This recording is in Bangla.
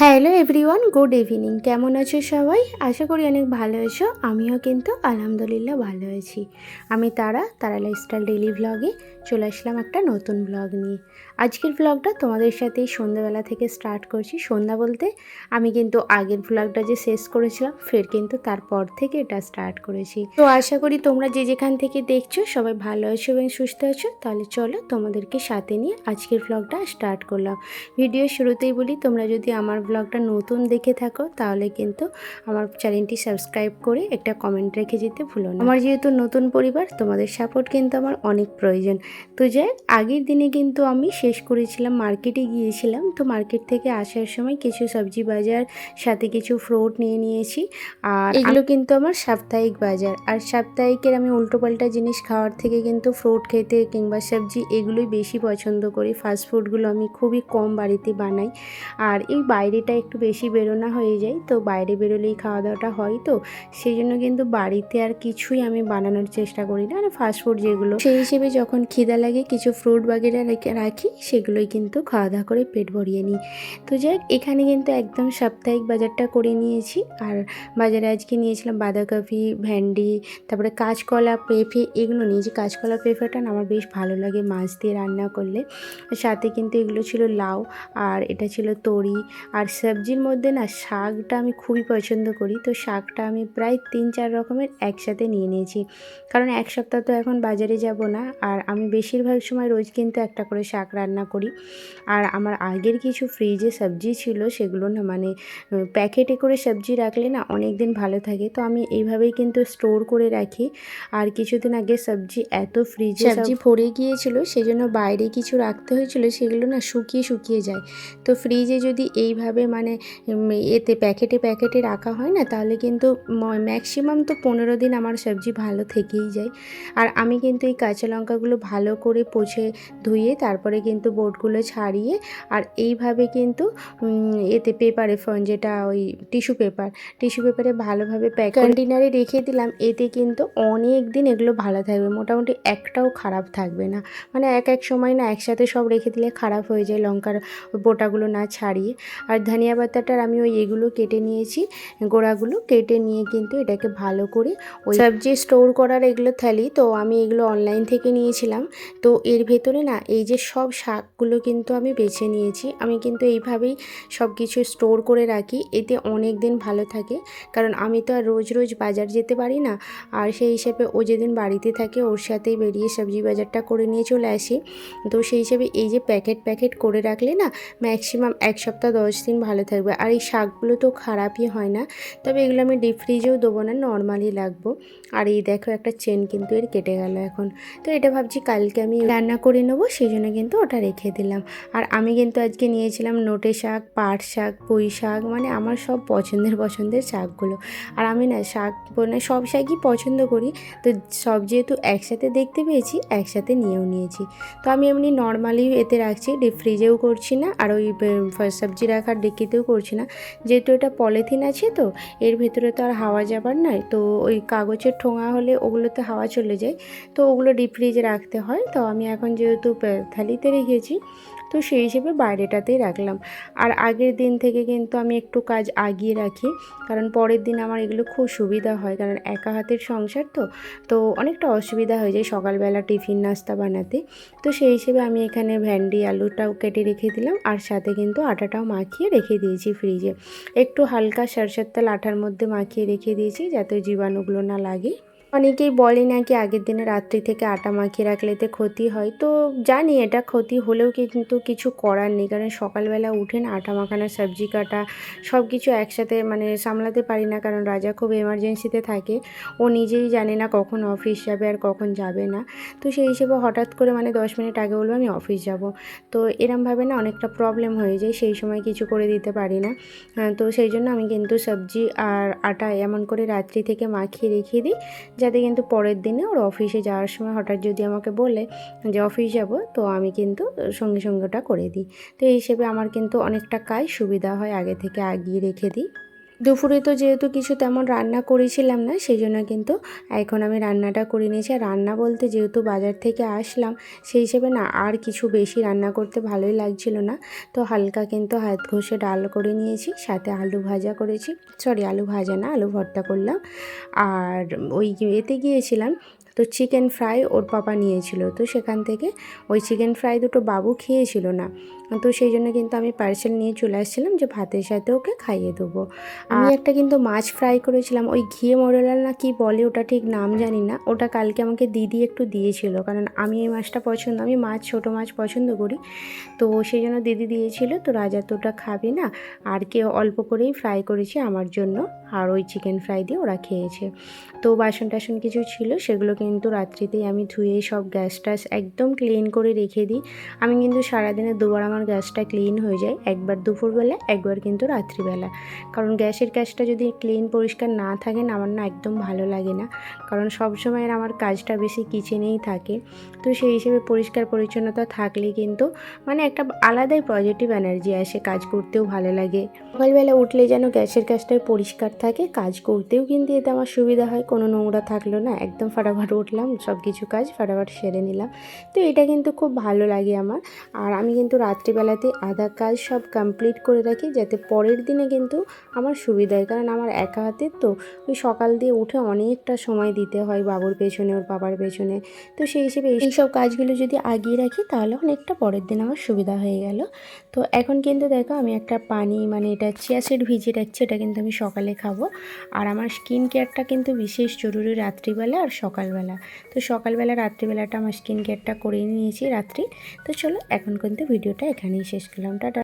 Hello everyone, good evening. কেমন আছো সবাই? আশা করি অনেক ভালো আছো। আমিও কিন্তু আলহামদুলিল্লাহ ভালো আছি। আমি তারা লাইফস্টাইল ডেইলি ব্লগে চলে আসলাম একটা নতুন ব্লগ নিয়ে। আজকের ব্লগটা তোমাদের সাথে সন্ধ্যাবেলা থেকে স্টার্ট করছি। সন্ধ্যা বলতে আমি কিন্তু আগের ব্লগটা যে শেষ করেছিলাম ফের কিন্তু তারপর থেকে এটা স্টার্ট করেছি। তো আশা করি তোমরা যে যেখান থেকে দেখছো সবাই ভালো আছো এবং সুস্থ আছো। তাহলে চলো তোমাদেরকে সাথে নিয়ে আজকের ব্লগটা স্টার্ট করলাম। ভিডিও শুরুতেই বলি, তোমরা যদি আমার ব্লগটা নতুন দেখে থাকো তাহলে কিন্তু আমার চ্যানেলটি সাবস্ক্রাইব করে একটা কমেন্ট রেখে যেতে ভুলো না। আমার যেহেতু নতুন পরিবার, তোমাদের সাপোর্ট কিন্তু আমার অনেক প্রয়োজন। তো যাই, আগের দিনে কিন্তু আমি শেষ করেছিলাম, মার্কেটে গিয়েছিলাম। তো মার্কেট থেকে আসার সময় কিছু সবজি বাজার, সাথে কিছু ফ্রুট নিয়ে নিয়েছি। আর এগুলো কিন্তু আমার সাপ্তাহিক বাজার। আর সাপ্তাহিকের আমি উল্টোপাল্টা জিনিস খাওয়ার থেকে কিন্তু ফ্রুট খেতে কিংবা সবজি এগুলোই বেশি পছন্দ করি। ফাস্ট ফুডগুলো আমি খুবই কম বাড়িতে বানাই। আর এই বাইরেটা একটু বেশি বেরোনো হয়ে যায়, তো বাইরে বেরোলেই খাওয়া দাওয়াটা হয়, তো সেই জন্য কিন্তু বাড়িতে আর কিছুই আমি বানানোর চেষ্টা করি না। আর ফাস্টফুড যেগুলো, সেই হিসেবে যখন খিদা লাগে কিছু ফ্রুট বাগেরা রাখি, সেগুলোই কিন্তু খাওয়া দাওয়া করে পেট ভরিয়ে নিই। তো যাই, এখানে কিন্তু একদম সাপ্তাহিক বাজারটা করে নিয়েছি। আর বাজারে আজকে নিয়েছিলাম বাঁধাকপি, ভেন্ডি, তারপরে কাঁচকলা, পেঁপে এগুলো নিয়েছি। কাঁচকলা পেঁপেটা না আমার বেশ ভালো লাগে মাছ দিয়ে রান্না করলে। সাথে কিন্তু এগুলো ছিল লাউ, আর এটা ছিল তরি। আর সবজির মধ্যে না শাকটা আমি খুবই পছন্দ করি, তো শাকটা আমি প্রায় 3-4 রকমের একসাথে নিয়ে নিয়েছি। কারণ এক সপ্তাহ তো এখন বাজারে যাব না, আর আমি বেশিরভাগ সময় রোজ কিন্তু একটা করে শাক রান্না করি। আর আমার আগের কিছু ফ্রিজে সবজি ছিল, সেগুলো না মানে প্যাকেটে করে সবজি রাখলে না অনেক দিন ভালো থাকে, তো আমি এইভাবেই কিন্তু স্টোর করে রাখি। আর কিছুদিন আগে সবজি এত ফ্রিজে সবজি ভরে গিয়েছিল, সেজন্য বাইরে কিছু রাখতে হয়েছিল, সেগুলো না শুকিয়ে শুকিয়ে যায়। তো ফ্রিজে যদি এইভাবে মানে এতে প্যাকেটে প্যাকেটে রাখা হয় না, তাহলে কিন্তু ম্যাক্সিমাম তো 15 দিন আমার সবজি ভালো থেকেই যায়। আর আমি কিন্তু এই কাঁচা লঙ্কাগুলো ভালো করে পচে ধুয়ে তারপরে কিন্তু বোর্ডগুলো ছাড়িয়ে, আর এইভাবে কিন্তু এতে পেপারে, যেটা ওই টিস্যু পেপারে ভালোভাবে কন্টেনারে রেখে দিলাম। এতে কিন্তু অনেক দিন এগুলো ভালো থাকবে, মোটামুটি একটাও খারাপ থাকবে না। মানে এক সময় না একসাথে সব রেখে দিলে খারাপ হয়ে যায় লঙ্কার বোটাগুলো না ছাড়িয়ে। আর ধনিয়া পাতাটার আমি এগুলো কেটে নিয়েছি, গোড়াগুলো কেটে নিয়ে কিন্তু এটাকে ভালো করে ওই সবজি স্টোর করার এগুলো থালি, তো আমি এগুলো অনলাইন থেকে নিয়েছিলাম। তো এর ভেতরে না এই যে সব শাকগুলো কিন্তু আমি বেছে নিয়েছি। আমি কিন্তু এইভাবেই সব কিছু স্টোর করে রাখি, এতে অনেক দিন ভালো থাকে। কারণ আমি তো আর রোজ রোজ বাজার যেতে পারি না, আর সেই হিসেবে ও যেদিন বাড়িতে থাকে ওর সাথেই বেরিয়ে সবজি বাজারটা করে নিয়ে চলে আসি। তো সেই হিসেবে এই যে প্যাকেট করে রাখলে না ম্যাক্সিমাম 1 সপ্তাহ 10 দিন ভালো থাকবে। আর এই শাকগুলো তো খারাপই হয় না, তবে এগুলো আমি ডিপ ফ্রিজেও দেবো না, নর্মালি রাখবো। আর এই দেখো একটা চেন কিন্তু এর কেটে গেল এখন। তো এটা ভাবছি কালকে আমি রান্না করে নেবো, সেই জন্য কিন্তু ওটা রেখে দিলাম। আর আমি কিন্তু আজকে নিয়েছিলাম নোটে শাক, পাট শাক, পুঁই শাক, মানে আমার সব পছন্দের শাকগুলো। আর আমি না শাক মানে সব শাকই পছন্দ করি, তো সব যেহেতু একসাথে দেখতে পেয়েছি একসাথে নিয়েও নিয়েছি। তো আমি এমনি নর্মালি এতে রাখছি, ডিপ ফ্রিজেও করছি না, আর ওই সবজি রাখার ডেকিতেও করছি না। যেহেতু এটা পলিথিন আছে, তো এর ভেতরে তো আর হাওয়া যাবার নয়, তো ওই কাগজের ঠোঙা হলে ওগুলোতে হাওয়া চলে যায়, তো ওগুলো ডিপ ফ্রিজে রাখতে হয়। তো আমি এখন যেহেতু থালিতে রেখেছি, তো সেই হিসেবে বাইরেটাতেই রাখলাম। আর আগের দিন থেকে কিন্তু আমি একটু কাজ আগিয়ে রাখি, কারণ পরের দিন আমার এগুলো খুব সুবিধা হয়। কারণ একা হাতের সংসার তো অনেকটা অসুবিধা হয়ে যায় সকালবেলা টিফিন নাস্তা বানাতে। তো সেই হিসেবে আমি এখানে ভেন্ডি আলুটাও কেটে রেখে দিলাম, আর সাথে কিন্তু আটাটাও মাখিয়ে রেখে দিয়েছি ফ্রিজে। একটু হালকা সরষের তেল আটার মধ্যে মাখিয়ে রেখে দিয়েছি, যাতে জীবাণুগুলো না লাগে। অনেকেই বলে নাকি আগের দিনে রাত্রি থেকে আটা মাখিয়ে রাখলে এতে ক্ষতি হয়, তো জানি এটা ক্ষতি হলেও কিন্তু কিছু করার নেই। কারণ সকালবেলা উঠে না আটা মাখানো, সবজি কাটা, সব কিছু একসাথে মানে সামলাতে পারি না। কারণ রাজা খুব এমার্জেন্সিতে থাকে, ও নিজেই জানে না কখন অফিস যাবে আর কখন যাবে না। তো সেই হিসেবে হঠাৎ করে মানে 10 মিনিট আগে বলবো আমি অফিস যাব, তো এরমভাবে না অনেকটা প্রবলেম হয়ে যায়, সেই সময় কিছু করে দিতে পারি না। তো সেই জন্য আমি কিন্তু সবজি আর আটা এমন করে রাত্রি থেকে মাখিয়ে রেখে দিই, যাতে কিন্তু পরের দিনে ওর অফিসে যাওয়ার সময় হঠাৎ যদি আমাকে বলে যে অফিস যাব, তো আমি কিন্তু সঙ্গে ওটা করে দিই। তো এই হিসেবে আমার কিন্তু অনেকটা কাজ সুবিধা হয়, আগে থেকে আগিয়ে রেখে দিই। দুপুরে তো যেহেতু কিছু তেমন রান্না করেছিলাম না, সেই জন্য কিন্তু এখন আমি রান্নাটা করে নিয়েছি। আর রান্না বলতে যেহেতু বাজার থেকে আসলাম, সেই হিসেবে না আর কিছু বেশি রান্না করতে ভালোই লাগছিল না। তো হালকা কিন্তু হাত ঘষে ডাল করে নিয়েছি, সাথে আলু ভাজা করেছি, সরি আলু ভাজা না, আলু ভর্তা করলাম। আর ওই এতে গিয়েছিলাম, তো চিকেন ফ্রাই ওর পাপা নিয়েছিল, তো সেখান থেকে ওই চিকেন ফ্রাই দুটো বাবু খেয়েছিল না, তো সেই জন্য কিন্তু আমি পার্সেল নিয়ে চলে আসছিলাম যে ভাতের সাথে ওকে খাইয়ে দেবো। আমি একটা কিন্তু মাছ ফ্রাই করেছিলাম, ওই ঘিয়ে মোরলা না কি বলে ওটা ঠিক নাম জানি না, ওটা কালকে আমাকে দিদি একটু দিয়েছিল, কারণ আমি এই মাছটা পছন্দ, আমি মাছ ছোটো মাছ পছন্দ করি, তো সেই জন্য দিদি দিয়েছিল। তো রাজা তো ওটা খাবে না, আর কেউ অল্প করেই ফ্রাই করেছি আমার জন্য, আর ওই চিকেন ফ্রাই দিয়ে ওরা খেয়েছে। তো বাসন টাসন কিছু ছিল, সেগুলো কিন্তু রাত্রিতেই আমি ধুয়ে সব গ্যাস টাস একদম ক্লিন করে রেখে দিই। আমি কিন্তু সারাদিনে দুবার আমার গ্যাসটা ক্লিন হয়ে যায়, একবার দুপুরবেলা, একবার কিন্তু রাত্রিবেলা। কারণ গ্যাসটা যদি ক্লিন পরিষ্কার না থাকে না, আমার না একদম ভালো লাগে না, কারণ সবসময় আমার কাজটা বেশি কিচেনেই থাকে। তো সেই হিসেবে পরিষ্কার পরিচ্ছন্নতা থাকলে কিন্তু মানে একটা আলাদাই পজিটিভ এনার্জি আসে, কাজ করতেও ভালো লাগে। সকালবেলা উঠলে যেন গ্যাসের কাজটাই পরিষ্কার থাকে, কাজ করতেও কিন্তু এতে আমার সুবিধা হয়, কোনো নোংরা থাকলো না, একদম ফাটাফাট উঠলাম, সব কিছু কাজ ফাটাফাট সেরে নিলাম। তো এটা কিন্তু খুব ভালো লাগে আমার। আর আমি কিন্তু রাত্রিবেলাতে আধা কাজ সব কমপ্লিট করে রাখি, যাতে পরের দিনে কিন্তু আমার সুবিধা হয়, কারণ আমার একা হাতের তো, ওই সকাল দিয়ে উঠে অনেকটা সময় দিতে হয় বাবুর পেছনে, ওর বাবার পেছনে। তো সেই হিসেবে এইসব কাজগুলো যদি আগিয়ে রাখি, তাহলে অনেকটা পরের দিন আমার সুবিধা হয়ে গেল। তো এখন কিন্তু দেখো আমি একটা পানি, মানে এটা চিয়া সিড ভিজিয়ে রাখছি, এটা কিন্তু আমি সকালে খাবো। আর আমার স্কিন কেয়ারটা কিন্তু বিশেষ জরুরি রাত্রিবেলা আর সকালবেলা। তো সকালবেলা রাত্রিবেলাটা আমার স্কিন কেয়ারটা করে নিয়েছি রাত্রি। তো চলো এখন কিন্তু ভিডিওটা এখানেই শেষ করলাম, টাটা।